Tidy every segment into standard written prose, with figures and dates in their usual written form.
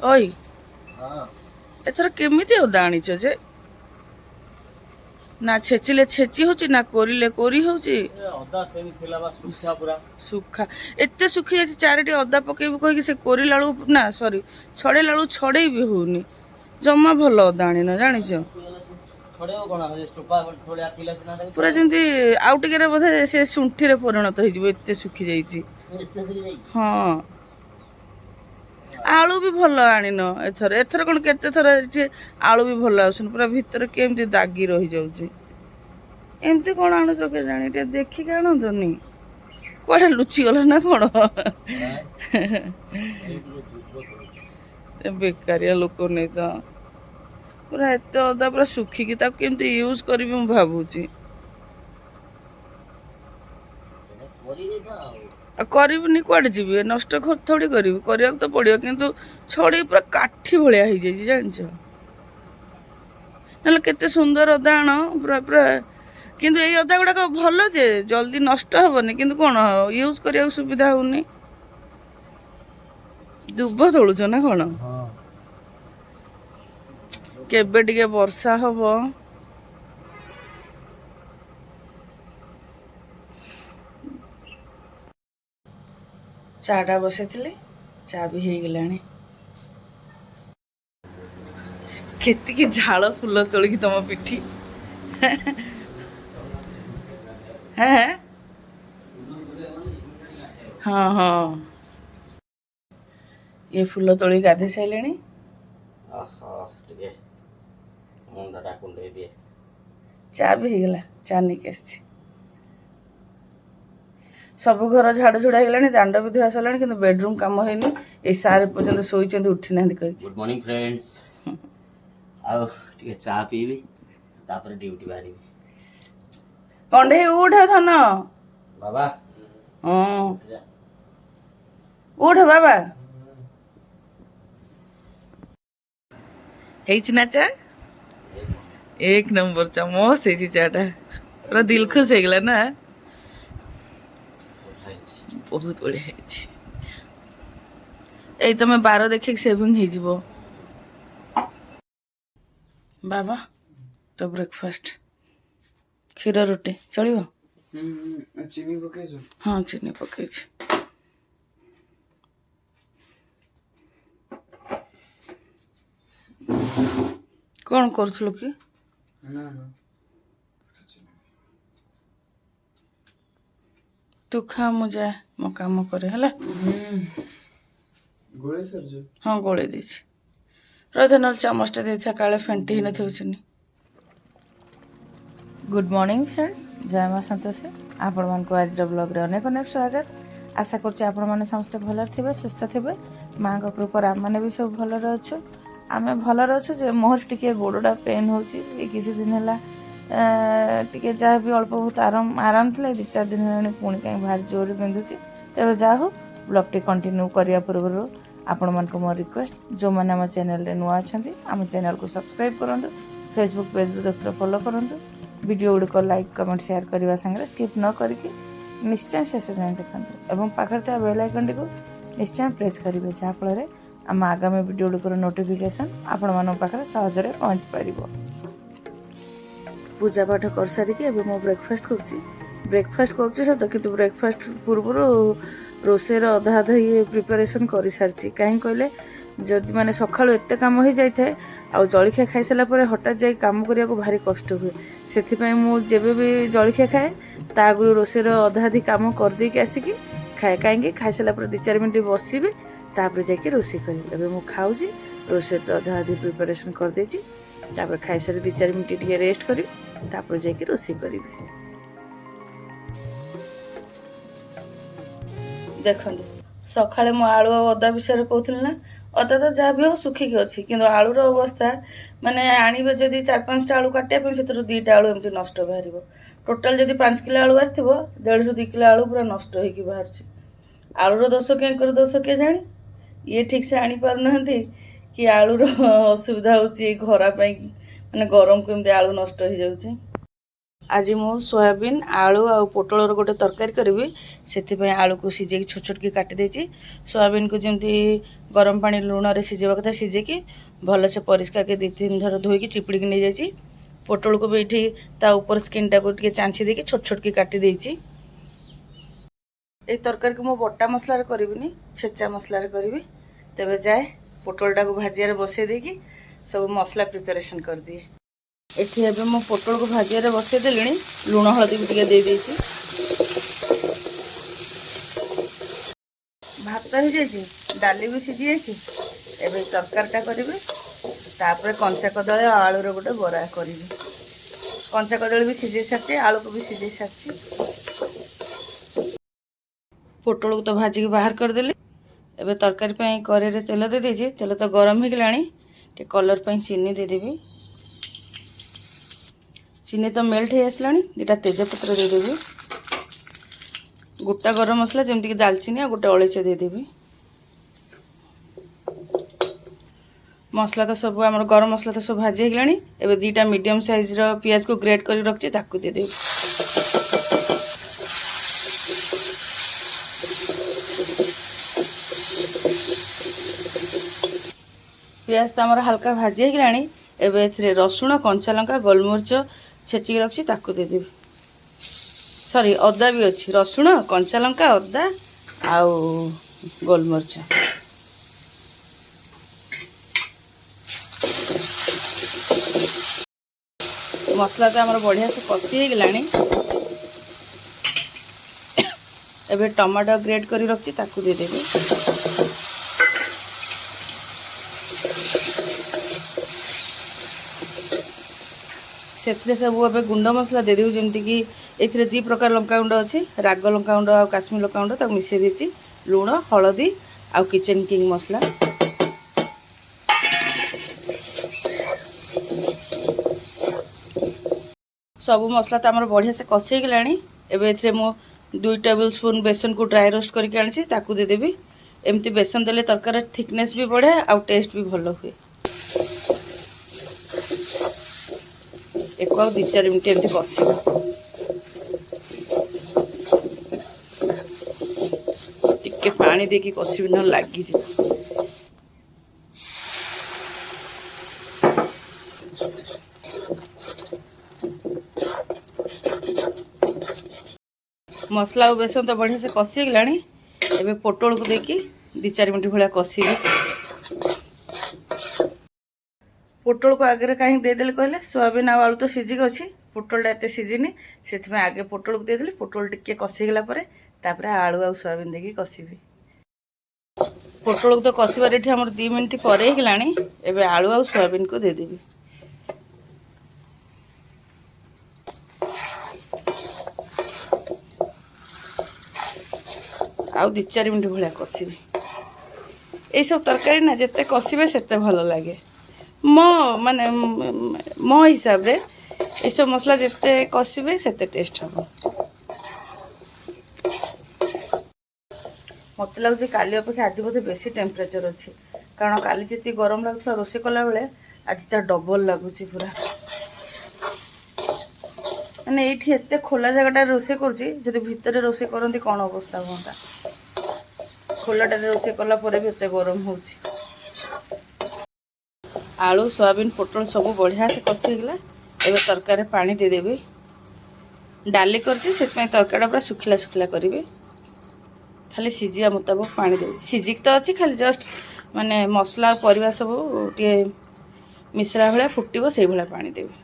ओई एथर केमिति ओदा आनिछ जे ना छेचिले छेची होची ना कोरिले कोरी होची अदा सेनी थिला बा सुखा पूरा सुखा एते सुखी जाची चारटी अदा पकेबो कहि कि से कोरी लाळू ना सॉरी छडे लाळू छडे भी होउनी जम्मा भल अदा आनी न जानिछ छडेओ कोना हो चोपा थोड़िया थिला सिना पूरा जेंति आउ टिके रे बोधे से सुंठी रे परिणत होई जिवो एते सुखी जाईची एते सुखी जाई हां आलू भी भल आनिन एथर एथर कोन केते थर एठी आलू भी भल आउसन पूरा भीतर केमति दागी रही जाउची एमती कोन आनु तो के जानी टे देखि के आनु तो नी कोडे लुचि गला ना कोन बेकारिया लोक नहीं तो पूरा एते अदा पूरा सुखी कि ताक केमति यूज करबी मु भाबुची करबनी कुआडे जीवी नष्ट थोड़ी करी करिया तो पड़ियो किंतु छड़ी पूरा काठी भलिया हो जाई जानछ नले केते सुंदर अदा आण पूरा पूरा किंतु एई अदा गुडा भल जे जल्दी नष्ट हबनी किंतु कोन यूज करिया सुविधा होनी दुब तोलुछ ना कोन केबे टिके वर्षा हबो चाटा बसे चा भी हो गलानी केतिकी झाल फुल तोलिकी तुम पिठी हाँ हाँ हाँ ये फुल तोली गाधे सारे चा भी हो गला चा नहीं आसी सब घर झाड़ झुड़ा है दांड भी धुआ सरला कि बेडरूम कम है ये सारे पर्यटन शोच उठी ना कह गुड मॉर्निंग फ्रेंड्स आउ टिके चा पीबी तापर ड्यूटी बारी कंडे उठ धन बाबा हाँ उठ बाबा ना चा एक नंबर चा मस्त है चाटा पूरा दिल खुश हो गला ना बहुत बढ़िया है तुम 12 देखिए सेविंग हो बाबा तो ब्रेकफास्ट क्षीर रोटी चलो चीनी पके हाँ चीनी पकई कौन करूँ कि तू खा मु जाए मो काम करे हला गोळे सरजे हाँ गोले देछि रथ नल चामचटा देथा काले फेंटी ही नथि चिनी गुड मॉर्निंग फ्रेंड्स जय मां संतोषी आपण मान को आज ब्लॉग रे अनेक अनेक स्वागत आशा करछि आपण माने समस्त भल थिबे सुस्थ थिबे मां को कृपा आम माने भी सब भल रहछु आमे भल रहछु जे मोर टिके गोडडा पेन होछि ए किसी दिन हला टिके जहाँ भी अल्प बहुत आराम आराम थी 2-4 दिन है पुणी कहीं भारी जोर पिंधुची तेज जा हो ब्लॉग टी कंटिन्यू करिया पूर्व आपण मान को मो रिक्वेस्ट जो मैंने आम चैनल रे नुआ अच्छा आम चैनल को सब्सक्राइब करूँ फेसबुक पेज भी देखते फॉलो करूँ वीडियो गुड़िक लाइक कमेंट शेयर करने सागर स्किप न करके निश्चय शेष जाए देखते और पाखे था बेल आइकन को निश्चय प्रेस करेंगे जहाँफल आम आगामी वीडियो गुड़िकर नोटिफिकेशन आपण मान पाखे सहजरे पहुँच पार पूजा पाठ कर सारिकी अब मो ब्रेकफास्ट ब्रेकफास्ट कर सत कि ब्रेकफास्ट पूर्व रोषेर अधा अधा ये प्रिपेरेसन कर सारी कहीं कहले जदि माने सका एत कम हो जाए आ जलखिया खाई सारा हठात जा कम करने को भारी कष्ट हुए से मुझे भी जलखिया खाए ता आगु रोषेर अधा अधि कम करदे आसिकी खाए कहीं खाई सारा 2-4 मिनट बसबी तापर जाकि रोषे करी मु खाऊँ रोषे तो अधा अधि प्रिपेरेसन कर खाई सारी 2-4 मिनट टे रेस्ट करी तापर जाकि रोषे करी देखो सकाଳେ मु आलू अदा विषय कहूँ ना अदा तो जहाँ भी हो सुखिकी अच्छी कि आलूर अवस्था माने आणवे जदि 4-5टा आलू काटिया से 2टा आलू एमती नष्ट बाहर टोटाल जदि 5 किलो आलू आसो 150-2 किलो आलू पूरा नष्ट होगी बाहर आलूर दोष क्या दोष किए जाणी ये ठीक से आनी पारना कि आलूर असुविधा होची खरा माने गरम को एमती आलू नष्ट हो जाउची आज मु सोयाबीन आलू आ पोटलर गोटे तरकारी करी से आलू को सीझे छोट छोट की काटी देती सोयाबीन को जमी गरम पानी लुण रे सीझेबा कथा सीझे भल से परिष्कार के 2-3 थर धोईकी चिपुड़ी नहीं जाइए पोटल को भी ये ता ऊपर स्किन टाक चांची देकी छोट छोट की काटी देती तरकारी को मो बटा मसलार करी छेचा मसलार करी तेरे जाए पोटलटा को भाजियार बसई देकी सब मसला प्रिपेरेसन कर दिए एठी एबे मो पोटल को भाजियार बसई देलिनी लुण हलदी भी टिके दे देछि भात हो जाइए डाली भी सीझी जाइए एबे तरकारीटा करी तापर कंचा कदली आलू रे गोटे बरा करी कंचा कदली भी सीझे सारी आलू को भी सीझे सारी पोटल को तो भाजिक बाहर करदेली एबे तरकारी ପାଇଁ करेरे तेल दे देछि तेल तो गरम हो गलानी टे कलर ପାଇଁ चीनी दे देबी चीनी तो मेल्ट हो आसलानी 2टा तेजपत्र दे देबी गोटा गरम मसला जमती कि दालचीनी आ गोटे अलैच दे देबी मसला तो सब आम गरम मसला तो सब भाजी हो गलानी एबे 2टा मीडियम साइज रो प्याज को ग्रेट करी रखछि ताकू दे देबी प्याज तो आमर हल्का भाजी हो गलानी एबे एथिरे रसुण कंचा लंका गोलमरिच छेचिक रखी ताकू दे देबी सॉरी अदा भी अच्छी रसुण कंचा लंका अदा आउ गोलमरिच मसला तो आमर बढ़िया से कषि हो गलानी एबे टमाटो ग्रेट करी रखी ताकू दे देबी से सब ए गुंड मसला दे देवी जमती कि ये 2 प्रकार लंकागुंड अच्छी राग लंकागुंड आ काश्मीर लंकागुंड ताक मिसई देछि लुण हलदी आ किचन किंग मसला सब मसला तो आमर बढ़िया से कषि गलानी एबे एथिरे मो 2 टेबल स्पून बेसन को ड्राई रोस्ट करके आनी ताकू दे देबी एमती बेसन देले तरकारी थिकनेस भी बढ़े आ टेस्ट भी भल हुए एक 2-4 मिनट एमती कषिबा टिके पानी देकी कषिबी न लागी जी मसला और बेसन तो बढ़िया से कषि गलानी एबे पोटल को देकी 2-4 मिनट भलिया कषिबी पोटल को आगे कहीं देदेले कहले सोयाबीन आलू तो सीझिक अच्छी पोटलटा एत सीझिनी से आगे पोटल को देदेली पोटल टिके कषिगला तापर आलू आ सोयाबीन देकी कषिबी पोटल को तो कषिबार ये आम 2 मिनट पर गलानी एबे आलू आ सोयाबीन को देदेवी आउ 2-4 मिनट भलिया कषिबी ये सब तरकारी ना जिते कषिबे सेते भल लगे मो माने मो हिसाब रे ये सब मसला जिते कषिबे सेते टेस्ट हम मत लगुच काली अपेक्षा आज बोधे बेसी टेम्परेचर अच्छी कारण काली जी गरम लगुला रोषे कला बेले आज तार डबल लगुच पूरा मैंने ये एत खोला जगह रोषे कर भितर रोषे करती कौन अवस्था हाँ खोलाटे रोषे कला भी एत गरम हो आलू सोयाबीन पोटल सब बढ़िया से कषिगला एबे तरकारी पानी दे देबी डाली करती से तरकारी पूरा सुखिला सुखिला करी खाली सीझिया मुताबक पानी देवी सीझिक तो अच्छी खाली जस्ट माने मसला परिवा सब टे मिश्रा भाया फुटब से भाया पानी देवी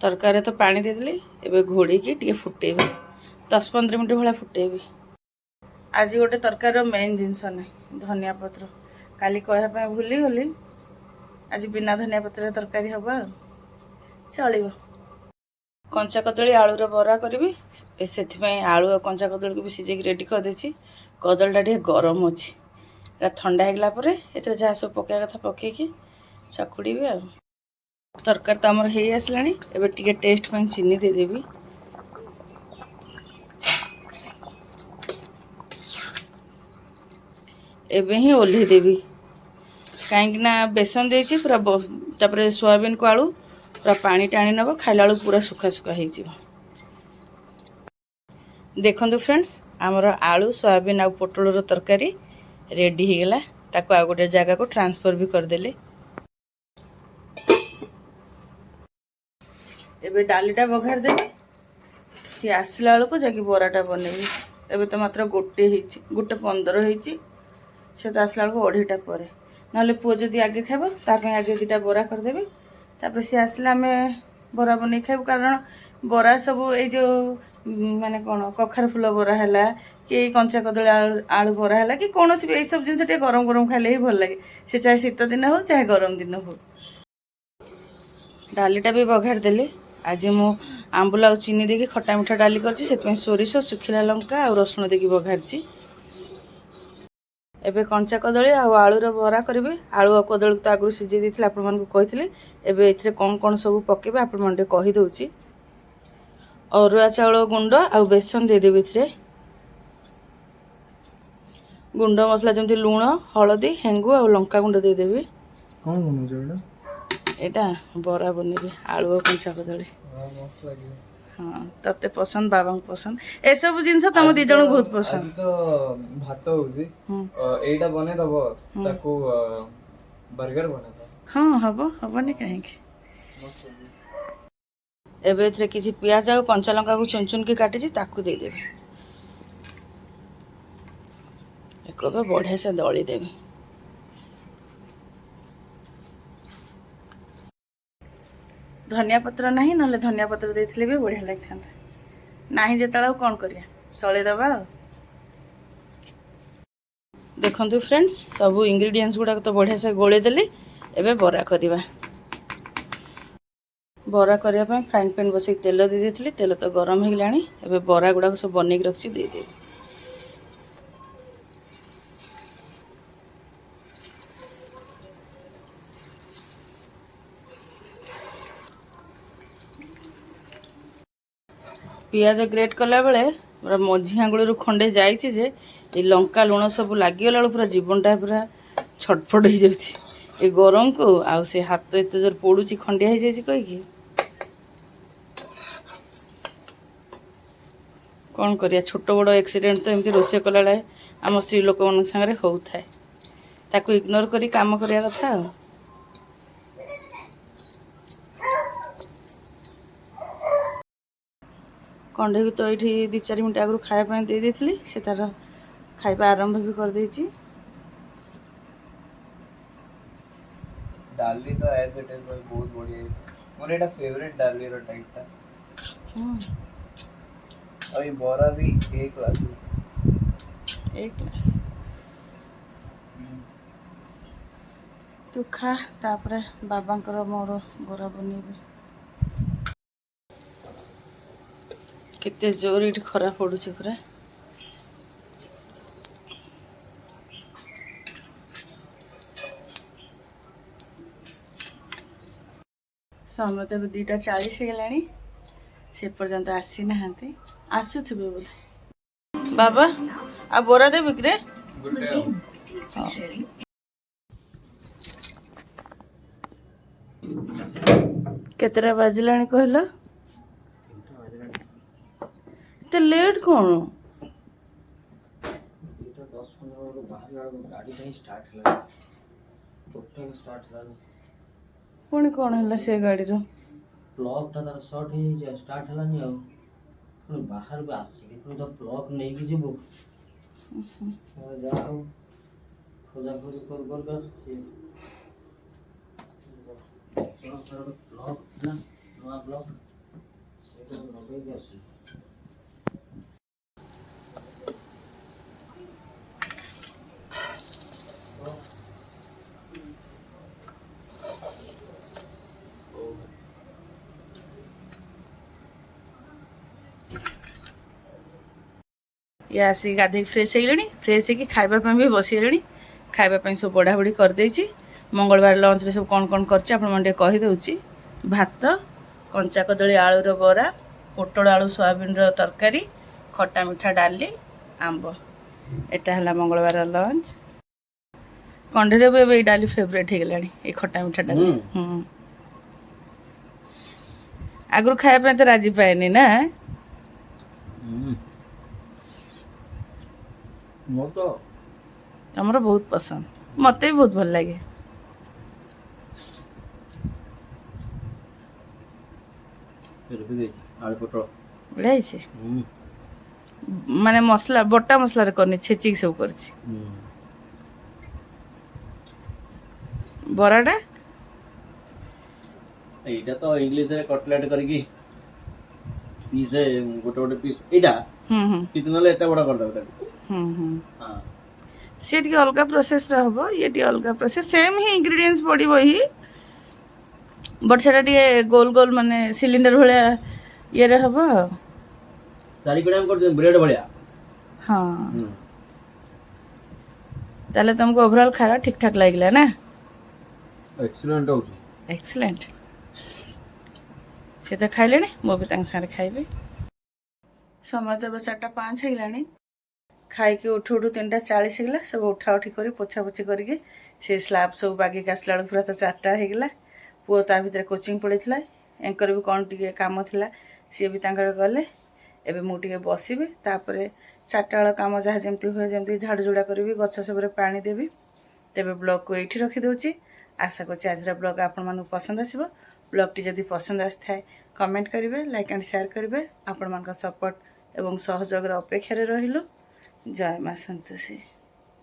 तरकारी तो पानी देदेली एबे घोड़ेकी टे फुटेबी 10-15 मिनट भाया फुटेबी आज गोटे तरकारी मेन जिनस ना धनिया पत्र काली कहवाई भूली गली आज बिना धनिया पत्र तरकारी हवा चलो कंचा कदली आलूर बरा करी से आलू और कंचा कदली को भी सीझे रेडी कर देछि कदलीटा टे गरम अच्छी ठंडा होगला ये जहाँ सब पकड़ा कथा पकईकी चकुड़ी आ तरकारी तो आमर हो आसला एबे टिके टेस्ट ପାଇଁ चीनी दे देबी एबे ही ओल्हे देबी କାହିଁକିନା ବେସନ ଦେଇଛି ପୁରା ତାପରେ ସୋୟାବିନ୍କୁ ଆଳୁ ପୁରା ପାଣି ଟାଣି ନେବ, ଖାଇଲା ବେଳକୁ ପୁରା ଶୁଖା ଶୁଖା ହେଇଯିବ। ଦେଖନ୍ତୁ ଫ୍ରେଣ୍ଡସ୍, ଆମର ଆଳୁ ସୋୟାବିନ୍ ଆଉ ପୋଟଳର ତରକାରୀ ରେଡ଼ି ହେଇଗଲା। ତାକୁ ଆଉ ଗୋଟେ ଜାଗାକୁ ଟ୍ରାନ୍ସଫର୍ ବି କରିଦେଲି। ଏବେ ଡାଲିଟା ବଘାରି ଦେବି, ସିଏ ଆସିଲା ବେଳକୁ ଯାଇକି ବରାଟା ବନେଇବି। ଏବେ ତ ମାତ୍ର 1:15 ହେଇଛି, ସେ ତ ଆସିଲା ବେଳକୁ 2:30 ପରେ। ନହେଲେ ପୁଅ ଯଦି ଆଗେ ଖାଇବ ତା ପାଇଁ ଆଗେ 2ଟା ବରା କରିଦେବି, ତାପରେ ସିଏ ଆସିଲେ ଆମେ ବରା ବନେଇ ଖାଇବୁ। କାରଣ ବରା ସବୁ ଏଇ ଯେଉଁ ମାନେ କ'ଣ କଖାରୁ ଫୁଲ ବରା ହେଲା କି କଞ୍ଚା କଦଳୀ ଆଳୁ ବରା ହେଲା କି କୌଣସି ବି ଏଇସବୁ ଜିନିଷ ଟିକେ ଗରମ ଗରମ ଖାଇଲେ ହିଁ ଭଲ ଲାଗେ, ସେ ଚାହେ ଶୀତ ଦିନ ହଉ ଚାହେ ଗରମ ଦିନ ହଉ। ଡାଲିଟା ବି ବଘାରି ଦେଲି। ଆଜି ମୁଁ ଆମ୍ବୁଲ ଆଉ ଚିନି ଦେଇକି ଖଟା ମିଠା ଡାଲି କରିଛି, ସେଥିପାଇଁ ସୋରିଷ, ଶୁଖିଲା ଲଙ୍କା ଆଉ ରସୁଣ ଦେଇକି ବଘାରିଛି। ଏବେ କଞ୍ଚା କଦଳୀ ଆଉ ଆଳୁର ବରା କରିବି। ଆଳୁ ଆଉ କଦଳୀକୁ ତ ଆଗରୁ ସିଝେଇ ଦେଇଥିଲି, ଆପଣମାନଙ୍କୁ କହିଥିଲି। ଏବେ ଏଥିରେ କ'ଣ କ'ଣ ସବୁ ପକାଇବେ ଆପଣମାନଙ୍କୁ ଟିକେ କହିଦେଉଛି। ଅରୁଆ ଚାଉଳ ଗୁଣ୍ଡ ଆଉ ବେସନ ଦେଇଦେବି ଏଥିରେ। ଗୁଣ୍ଡ ମସଲା ଯେମିତି ଲୁଣ, ହଳଦୀ, ହେଙ୍ଗୁ ଆଉ ଲଙ୍କାଗୁଣ୍ଡ ଦେଇଦେବି। କ'ଣ ବନଉଛ ଏଇଟା? ଏଇଟା ବରା ବନେଇବି, ଆଳୁ ଆଉ କଞ୍ଚା କଦଳୀ। ମସ୍ତ ଲାଗିବ। ହଁ, ତତେ ପସନ୍ଦ, ବାବାଙ୍କୁ ପସନ୍ଦ, ଏସବୁ ଜିନିଷ ତମ 2 ଜଣଙ୍କୁ ବହୁତ ପସନ୍ଦ। ଆଜି ତ ଭାତ ହଉଛି, ଏଇଟା ବନେଇଦବ, ତାକୁ ବର୍ଗର ବନେଇଦବ। ହଁ ହବନି କାହିଁକି। ଏବେ ଏଥିରେ କିଛି ପିଆଜ ଆଉ କଞ୍ଚା ଲଙ୍କାକୁ ଚୁନ ଚୁନକି କାଟିଛି, ତାକୁ ଦେଇଦେବି। ଏବେ ବଢ଼ିଆ ସେ ଦଳି ଦେବି। ଧନିଆ ପତ୍ର ନାହିଁ, ନହେଲେ ଧନିଆ ପତ୍ର ଦେଇଥିଲେ ବି ବଢ଼ିଆ ଲାଗିଥାନ୍ତା। ନାହିଁ ଯେତେବେଳେ ଆଉ କ'ଣ କରିବା, ଚଳେଇଦେବା ଆଉ। ଦେଖନ୍ତୁ ଫ୍ରେଣ୍ଡସ୍, ସବୁ ଇନଗ୍ରିଡ଼ିଏଣ୍ଟସ୍ ଗୁଡ଼ାକ ତ ବଢ଼ିଆ ସେ ଗୋଳେଇ ଦେଲି। ଏବେ ବରା କରିବା। ବରା କରିବା ପାଇଁ ଫ୍ରାଇଂ ପ୍ୟାନ୍ ବସେଇକି ତେଲ ଦେଇ ଦେଇଥିଲି। ତେଲ ତ ଗରମ ହେଇଗଲାଣି। ଏବେ ବରା ଗୁଡ଼ାକ ସବୁ ବନେଇକି ରଖିଛି, ଦେଇଦେବି। ପିଆଜ ଗ୍ରେଟ୍ କଲାବେଳେ ପୁରା ମଝି ଆଙ୍ଗୁଳିରୁ ଖଣ୍ଡେ ଯାଇଛି ଯେ ଏଇ ଲଙ୍କା ଲୁଣ ସବୁ ଲାଗିଗଲା ବେଳକୁ ପୁରା ଜୀବନଟା ପୁରା ଛଟଫଟ ହେଇଯାଉଛି ଏ ଗରମକୁ। ଆଉ ସେ ହାତ ଏତେ ଜୋର ପୋଡ଼ୁଛି, ଖଣ୍ଡିଆ ହେଇଯାଇଛି କହିକି। କ'ଣ କରିବା, ଛୋଟ ବଡ଼ ଆକ୍ସିଡେଣ୍ଟ ତ ଏମିତି ରୋଷେଇ କଲାବେଳେ ଆମ ସ୍ତ୍ରୀ ଲୋକମାନଙ୍କ ସାଙ୍ଗରେ ହେଉଥାଏ। ତାକୁ ଇଗ୍ନୋର କରି କାମ କରିବା କଥା ଆଉ। କଣ୍ଢେଇକୁ ତ ଏଇଠି 2-4 ମିନିଟ୍ ଆଗରୁ ଖାଇବା ପାଇଁ ଦେଇ ଦେଇଥିଲି, ସେ ତାର ଖାଇବା ଆରମ୍ଭ ବି କରିଦେଇଛି। ଡାଲି ତ ଏଜ୍ ଇଟ୍ ଇଜ୍ ବହୁତ ବଢ଼ିଆ ହେଇଛି। ମୋର ଏଇଟା ଫେଭରେଟ୍ ଡାଲିର ଟାଇପ୍ଟା। ଆଉ ଏ ବରା ବି A କ୍ଲାସ୍ ହେଇଛି। A class. ତୁ ଖା, ତାପରେ ବାବାଙ୍କର ମୋର ବରା ବନେଇବି। କେତେ ଜୋର ଏଇଠି ଖରା ପଡ଼ୁଛି ପୁରା। ସମୟ ତ ଏବେ 2:40 ହେଇଗଲାଣି, ସେ ପର୍ଯ୍ୟନ୍ତ ଆସିନାହାନ୍ତି। ଆସୁଥିବେ ବୋଧେ। ବାବା ଆଉ ବରା ଦେବି କିରେ? କେତେଟା ବାଜିଲାଣି କହିଲ? ଏତେ ଲେଟ୍ କ'ଣ? ପୁଣି କ'ଣ ହେଲା ସେ ଗାଡ଼ିର? ପ୍ଲଗ୍ଟା ତାର ସର୍ଟ ହେଇଯାଇଛି, ଷ୍ଟାର୍ଟ ହେଲାନି। ଆଉ ପୁଣି ବାହାରକୁ ଆସିକି ପୁଣି ତ ପ୍ଲଗ୍ ନେଇକି ଯିବୁ। ଯାହା ହଉ ଖୋଜାଖୋଜି କରୁ କରୁକା ସେ ପ୍ଲଗ୍ ଥିଲା, ନୂଆ ପ୍ଲଗ୍, ସେଇଟା ଲଗେଇକି ଆସିବୁ। ଇଏ ଆସିକି ଗାଧୋଇକି ଫ୍ରେଶ୍ ହେଇଗଲେଣି। ଫ୍ରେଶ୍ ହେଇକି ଖାଇବା ପାଇଁ ବି ବସିଗଲେଣି। ଖାଇବା ପାଇଁ ସବୁ ବଢ଼ାବଢ଼ି କରିଦେଇଛି। ମଙ୍ଗଳବାର ଲଞ୍ଚରେ ସବୁ କ'ଣ କ'ଣ କରିଛି ଆପଣମାନେ ଟିକେ କହିଦେଉଛି। ଭାତ, କଞ୍ଚା କଦଳୀ ଆଳୁର ବରା, ପୋଟଳ ଆଳୁ ସୋୟାବିନ୍ର ତରକାରୀ, ଖଟା ମିଠା ଡାଲି, ଆମ୍ବ। ଏଟା ହେଲା ମଙ୍ଗଳବାର ଲଞ୍ଚ। कंढे भी ये डाली फेवरेट हो गलानी ये खट्टा मिठा डाली आगु खाया तो राजी पाएनी ना मो तो तमर बहुत पसंद मत भी बहुत भल लगे आलू पटल बढ़िया है माने मसला बटा मसला रे करनी छेची सब कर बराटा एटा तो इंग्लिश रे कटलेट करके पीस गोटे गोटे पीस एटा पीस नले एते बड़ा कर दबे ताको हां से टी अलग प्रोसेस रे हबो ये टी अलग प्रोसेस सेम ही इंग्रेडिएंट्स पड़िबो ही बट सेटा टी गोल गोल माने सिलिंडर भलिया ये रे हबो चारी कोडा हम कर ब्रेड भलिया हां ताले तुमको ओवरऑल खाना ठीक ठाक लागला ना एक्सीलेंट हो एक्सीलेंट से तो खाइले मो भी सारे खाइबे समय तो 4:05 होगलानी खाई के उठू उठू 3:40 होगला सब उठा उठी कर पोछा पोछी करके से स्लैब सब बागी आसला बेलू पूरा तो 4टा होगला पुओ ता भीतर कोचिंग पड़ीला एंकर भी कौन टे काम थिला सी भी गले एबे मु टिके बसिबे तापरे 4टा बेला काम जहाँ जमती हुए जमती झाड़ू जुड़ा करी गछ सब पानी देवी तेबे ब्लॉग को ये रखी दूची आशा कर आज ब्लॉग आपण मानू पसंद आसो ब्लॉग टी जदि पसंद आए कमेंट करेंगे लाइक एंड शेयर करेंगे आपण मान सपोर्ट एवं सहयोग अपेक्षा रहिलु जय मां संतोषी।